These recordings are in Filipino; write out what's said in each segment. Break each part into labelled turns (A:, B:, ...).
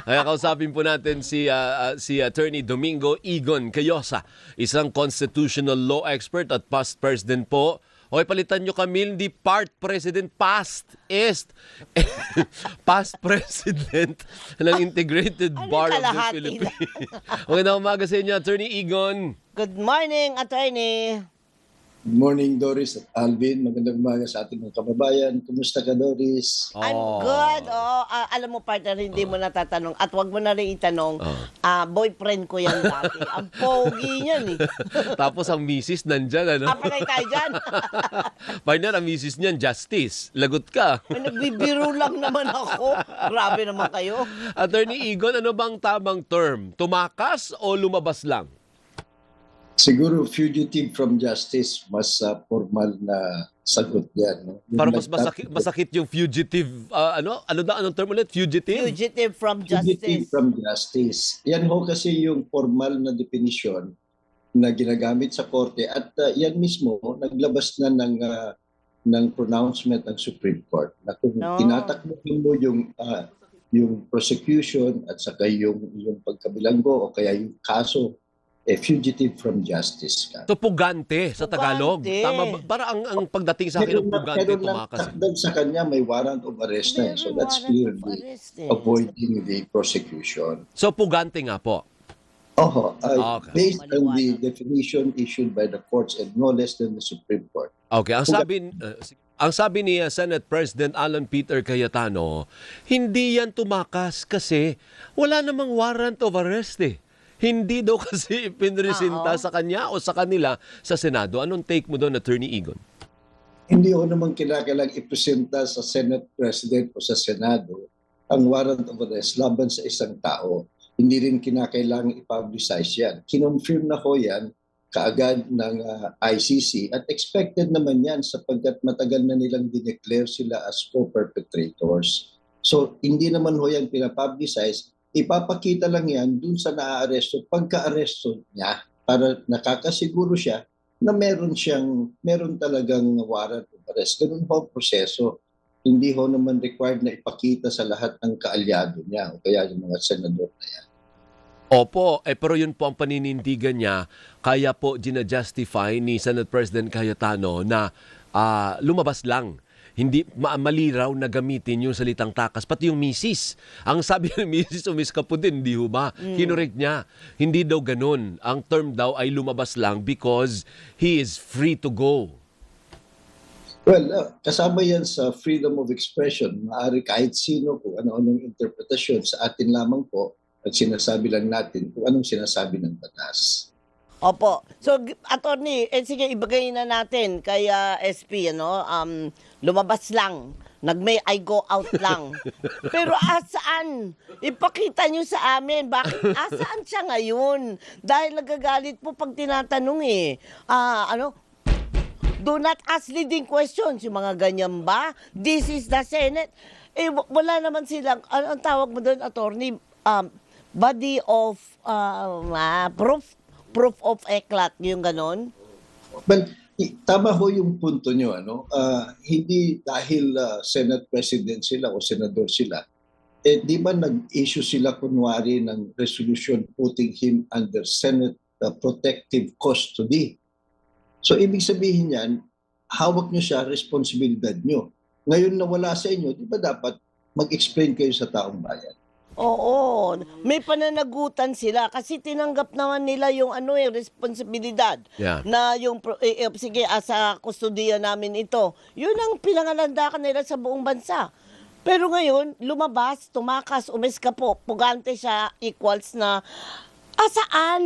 A: Kaya kausapin po natin si Attorney Domingo Igon Cayosa, isang constitutional law expert at past president po. Okay, palitan nyo kami, hindi part president, past is past president ng Integrated Bar of the
B: kalahati
A: Philippines. Okay na umaga sa inyo, Attorney Igon.
B: Good morning, attorney.
C: Good morning, Doris at Alvin. Magandang umaga sa ating mga kababayan. Kumusta ka, Doris?
B: I'm good. Alam mo, partner, hindi mo natatanong. At wag mo na rin itanong, boyfriend ko yan dati. Ang pogi niyan eh.
A: Tapos ang misis nandyan, ano?
B: Apalay tayo dyan.
A: Partner, ang misis niyan, Justice. Lagot ka.
B: Ay, nagbibiro lang naman ako. Grabe naman kayo.
A: Attorney Igon, ano bang tamang term? Tumakas o lumabas lang?
C: Siguro fugitive from justice, mas formal na sagot yan. No?
A: Para mas masakit yung fugitive, anong term ulit? Fugitive?
B: Fugitive from
C: Fugitive
B: justice.
C: from justice. Yan ho kasi yung formal na definition na ginagamit sa korte at yan mismo naglabas na ng pronouncement ng Supreme Court na kung tinatakbuhin mo yung prosecution at saka yung pagkabilanggo o kaya yung kaso, fugitive from justice ka.
A: So, pugante sa Tagalog.
B: Pugante.
A: Tama ba? Para ang pagdating sa akin ng pugante, tumakas.
C: Meron sa kanya may warrant of arrest na. So that's clearly avoiding the prosecution.
A: So, pugante nga po. Okay.
C: Based on the definition issued by the courts and no less than the Supreme Court.
A: Okay, ang sabi ni Senate President Alan Peter Cayetano, hindi yan tumakas kasi wala namang warrant of arrest eh. Hindi daw kasi pinresinta sa kanya o sa kanila sa Senado. Anong take mo doon, Attorney Igon?
C: Hindi ko naman kinakailangang ipresenta sa Senate President o sa Senado ang warrant of arrest laban sa isang tao. Hindi rin kinakailangang i-publicize yan. Kinonfirm na ko yan kaagad ng ICC at expected naman yan sapagkat matagal na nilang dineclare sila as co-perpetrators. So hindi naman ho yan pinapublicize. Ipapakita lang yan dun sa naaaresto pagka-aresto niya para nakakasiguro siya na meron talagang warrant of arrest. Ganun ho ang proseso. Hindi ho naman required na ipakita sa lahat ng kaalyado niya o kaya yung mga senador na yan.
A: Opo, pero yun po ang paninindigan niya. Kaya po ginajustify ni Senate President Cayetano na lumabas lang. Hindi maliraw na gamitin yung salitang takas. Pati yung misis. Ang sabi ng misis, umis ka po din, hindi ho ba? Kinurek niya. Hindi daw ganun. Ang term daw ay lumabas lang because he is free to go.
C: Well, kasama yan sa freedom of expression. Maaari kahit sino kung ano-anong interpretasyon sa atin lamang po at sinasabi lang natin kung anong sinasabi ng batas.
B: Opo. So, attorney, sige, ibigay na natin kay SP, lumabas lang. Nag-may I go out lang. Pero asaan? Ipakita nyo sa amin. Bakit? Asaan siya ngayon? Dahil nagagalit po pag tinatanong eh. Do not ask leading questions. Yung mga ganyan ba? This is the Senate. Wala naman silang, ang tawag mo doon, attorney, body of proof of eclat, yung ganon?
C: Well, tama ho yung punto nyo. Hindi dahil Senate President sila o Senador sila, di ba nag-issue sila kunwari ng resolution putting him under Senate protective custody. So ibig sabihin yan, hawak nyo siya, responsibilidad nyo. Ngayon na wala sa inyo, di ba dapat mag-explain kayo sa taong bayan?
B: Oo, may pananagutan sila kasi tinanggap naman nila yung responsibilidad na yung sige, sa kustodiya namin ito. Yun ang pinangalandakan nila sa buong bansa. Pero ngayon, lumabas, tumakas, umis ka po, pugante siya equals na asaan?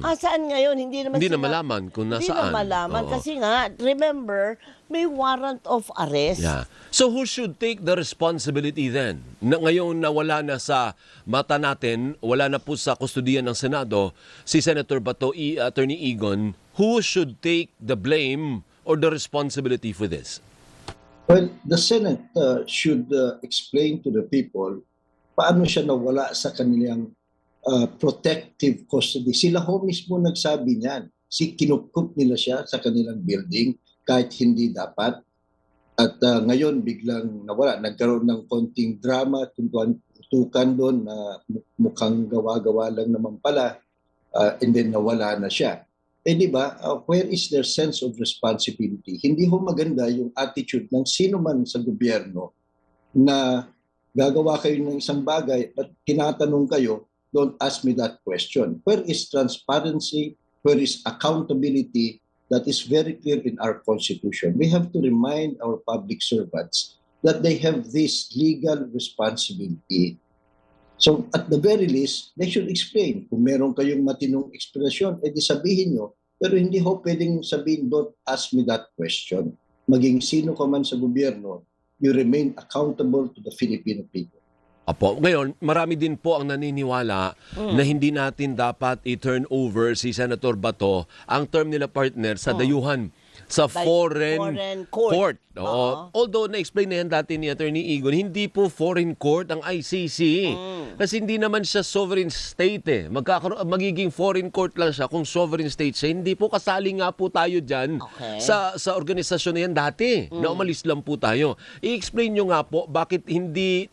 B: Asaan ngayon? Hindi na
A: malaman kung nasaan.
B: Hindi na malaman kasi nga, remember, may warrant of arrest.
A: Yeah. So who should take the responsibility then? Ngayon na wala na sa mata natin, wala na po sa kustodiyan ng Senado, si Senator Bato, Attorney Igon, who should take the blame or the responsibility for this?
C: Well, the Senate should explain to the people paano siya nawala sa kanilang protective custody. Sila ho mismo nagsabi niyan. Kinukup nila siya sa kanilang building kahit hindi dapat. At ngayon biglang nawala. Nagkaroon ng konting drama tinutukan doon na mukhang gawa-gawa lang naman pala, and then nawala na siya. Eh di ba, where is their sense of responsibility? Hindi ho maganda yung attitude ng sino man sa gobyerno na gagawa kayo ng isang bagay at tinatanong kayo, don't ask me that question. Where is transparency? Where is accountability? That is very clear in our Constitution. We have to remind our public servants that they have this legal responsibility. So at the very least, they should explain. Kung meron kayong matinong ekspresyon, edi sabihin nyo. Pero hindi ho pwedeng sabihin, don't ask me that question. Maging sino ka man sa gobyerno, you remain accountable to the Filipino people.
A: Apo, ngayon, marami din po ang naniniwala na hindi natin dapat i-turn over si Senator Bato ang term nila partner sa dayuhan sa foreign court. Oo. Although na-explain na yan dati ni Attorney Egon, hindi po foreign court ang ICC. Kasi hindi naman siya sovereign state eh. Magiging foreign court lang siya kung sovereign state siya. Hindi po, kasali nga po tayo dyan sa organisasyon na yan dati. Na umalis lang po tayo. I-explain nyo nga po bakit hindi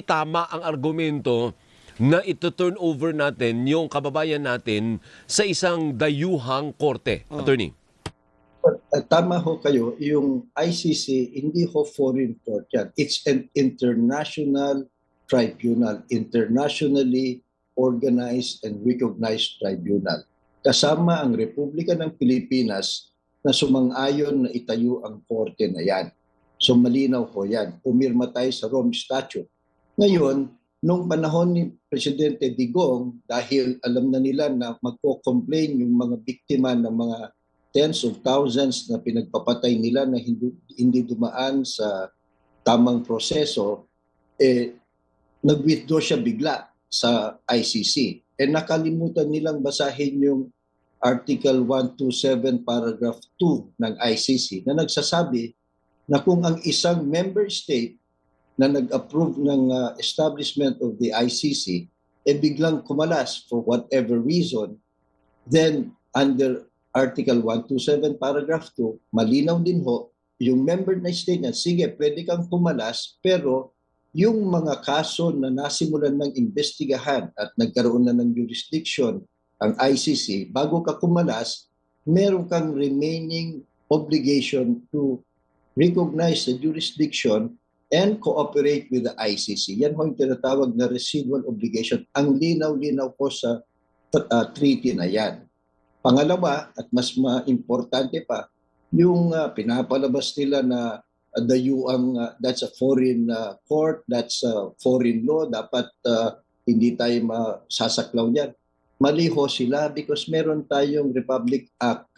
A: tama ang argumento na ito turn over natin yung kababayan natin sa isang dayuhang korte. Attorney.
C: Tama ho kayo, yung ICC, hindi ho foreign court yan. It's an international tribunal, internationally organized and recognized tribunal. Kasama ang Republika ng Pilipinas na sumang-ayon na itayo ang korte na yan. So malinaw ho yan. Pumirma tayo sa Rome Statute. Ngayon, nung panahon ni Presidente Digong, dahil alam na nila na magko-complain yung mga biktima ng mga tens of thousands na pinagpapatay nila na hindi dumaan sa tamang proseso, nag-withdraw siya bigla sa ICC. Nakalimutan nilang basahin yung Article 127 Paragraph 2 ng ICC na nagsasabi na kung ang isang member state na nag-approve ng establishment of the ICC biglang kumalas for whatever reason, then under Article 127, Paragraph 2, malinaw din ho, yung member na state na, sige, pwede kang kumalas, pero yung mga kaso na nasimulan ng investigahan at nagkaroon na ng jurisdiction ang ICC, bago ka kumalas, meron kang remaining obligation to recognize the jurisdiction and cooperate with the ICC. Yan ho yung tinatawag na residual obligation. Ang linaw-linaw po sa treaty na yan. Pangalawa, at mas importante pa, yung pinapalabas nila na that's a foreign court, that's a foreign law, dapat hindi tayo masasaklaw niyan. Mali ho sila because meron tayong Republic Act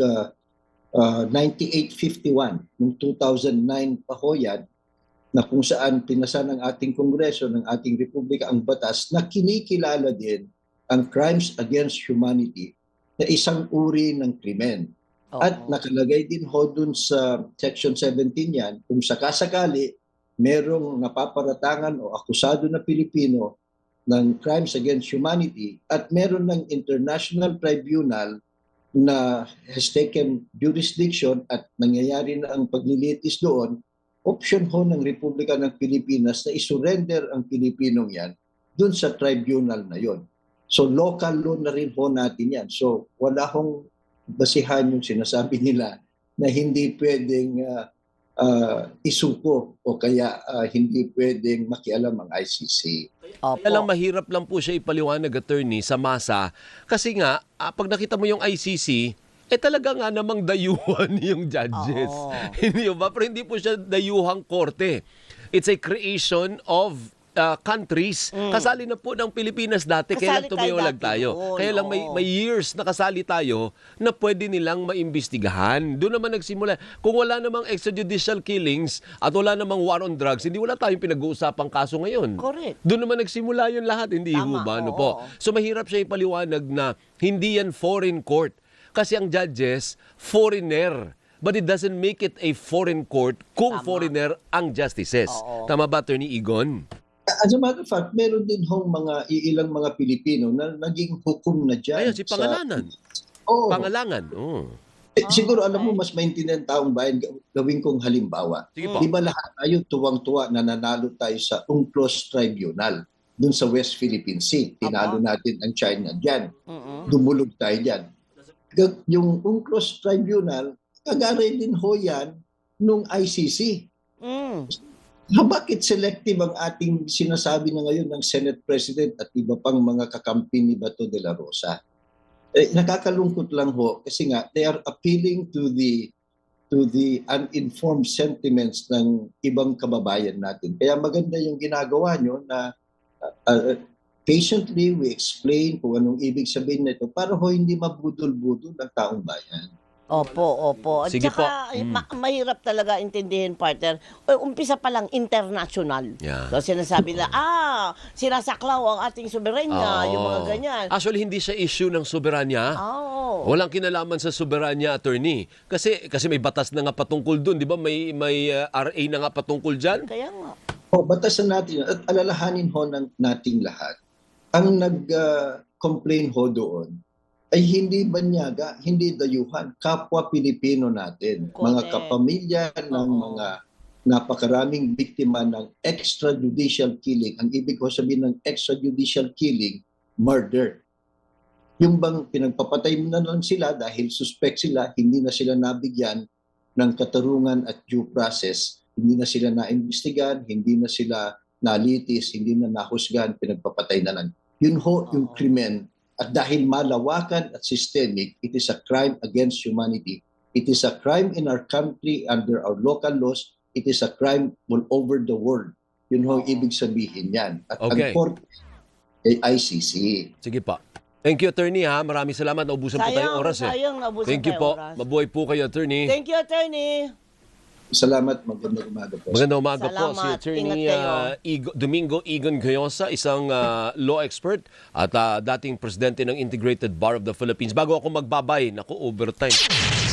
C: 9851 noong 2009 pa ho yan, na kung saan pinasa ng ating Kongreso, ng ating Republika ang batas na kinikilala din ang crimes against humanity na isang uri ng krimen. At nakalagay din ho dun sa Section 17 yan, kung sakasakali merong napaparatangan o akusado na Pilipino ng crimes against humanity at meron ng international tribunal na has taken jurisdiction at nangyayari na ang paglilitis doon, option ho ng Republika ng Pilipinas na isurrender ang Pilipinong yan dun sa tribunal na yon. So local law na rin ho natin yan. So wala hong basihan yung sinasabi nila na hindi pwedeng isuko o kaya hindi pwedeng makialam ang ICC.
A: Kaya lang mahirap lang po siya ipaliwanag, attorney, sa masa. Kasi nga, pag nakita mo yung ICC, talaga nga namang dayuhan yung judges. Hindi ba? Pero hindi po siya dayuhang korte. It's a creation of countries. Kasali na po ng Pilipinas dati, kaya lang tumiwalag tayo. Kaya lang may years na kasali tayo na pwede nilang maimbestigahan. Doon naman nagsimula. Kung wala namang extrajudicial killings at wala namang war on drugs, hindi wala tayong pinag-uusapang kaso ngayon.
B: Correct.
A: Doon naman nagsimula yun lahat, hindi ho ba? Ano po? So mahirap siya ipaliwanag na hindi yan foreign court. Kasi ang judges, foreigner. But it doesn't make it a foreign court kung foreigner ang justices. Tama ba, Attorney Egon?
C: As a matter of fact, meron din hong ilang mga Pilipino na naging hukom na dyan.
A: Ayun, si Pangalanan. Pangalangan.
C: Siguro alam mo, mas maintindihan taong bayan, gawin kong halimbawa. Di ba lahat tayo tuwang-tuwa na nanalo tayo sa UNCLOS Tribunal? dun sa West Philippine Sea. Tinalo natin ang China dyan.
B: Mm-mm.
C: Dumulog tayo dyan. Yung UNCLOS Tribunal, kagare din ho yan nung ICC.
B: Mm.
C: Bakit selective ang ating sinasabi na ngayon ng Senate President at iba pang mga kakampi ni Bato de la Rosa? Nakakalungkot lang ho kasi nga they are appealing to the uninformed sentiments ng ibang kababayan natin. Kaya maganda yung ginagawa nyo na patiently we explain kung anong ibig sabihin nito para ho hindi mabudol-budol ng taong bayan.
B: Opo. At
A: Sige
B: saka, mahirap talaga intindihin, partner. Umpisa pa lang international.
A: Yeah.
B: So, sinasabi na, sinasaklaw ang ating soberanya, yung mga ganyan.
A: Actually, hindi siya issue ng soberanya. Walang kinalaman sa soberanya, attorney. Kasi may batas na nga patungkol dun, di ba? May RA na nga patungkol dyan.
B: Kaya nga.
C: Batasan natin at alalahanin ho ng nating lahat. Ang nag-complain ho doon ay hindi banyaga, hindi dayuhan, kapwa Pilipino natin.
B: Correct.
C: Mga kapamilya ng mga napakaraming biktima ng extrajudicial killing. Ang ibig ko sabihin ng extrajudicial killing, murder. Yung bang pinagpapatay na lang sila dahil suspect sila, hindi na sila nabigyan ng katarungan at due process, hindi na sila naimbestigahan, hindi na sila nalitis, hindi na nahusgahan, pinagpapatay na lang. Yun ho yung krimen. At dahil malawakan at systemic, it is a crime against humanity. It is a crime in our country under our local laws. It is a crime all over the world. Yun ho ibig sabihin yan. At
A: Okay.
C: ang court ay ICC.
A: Sige pa. Thank you, attorney, ha. Maraming salamat. Naubusan po tayong oras.
B: Sayang, naubusan
A: Thank you
B: tayong
A: po.
B: oras.
A: Mabuhay po kayo, attorney.
B: Thank you, attorney.
C: Salamat, magandang umaga po.
A: Magandang umaga po si
B: Salamat.
A: Attorney
B: Ingat
A: Domingo Igon Goyosa, isang law expert at dating presidente ng Integrated Bar of the Philippines. Bago ako magbabay, naku, overtime.